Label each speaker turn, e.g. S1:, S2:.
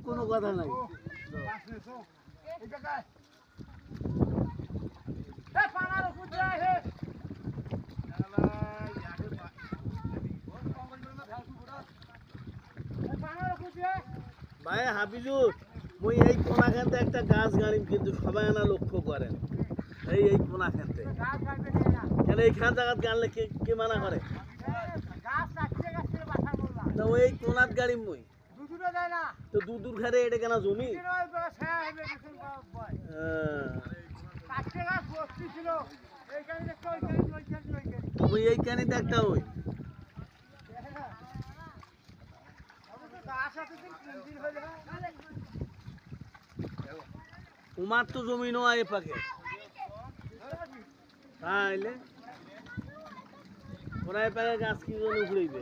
S1: কোনো কথা নাই ভাই হাফিজুর মই এই কোনাখানতে একটা গাছ গাড়িম কিন্তু সবাই না লক্ষ্য করেন এই কোনাখানতে কেন এইখান জায়গাত গাড়লে কে মানা করে তা ওই কোনাত গাড়িম মই তো দূর ঘরে এটা কেন জমি ওই এইখানে একটা ওই তোমার তো জমি নয় এ পাকে তাইলে ওরা এ পাকে গাছ কি জন্য ঘুরাইবে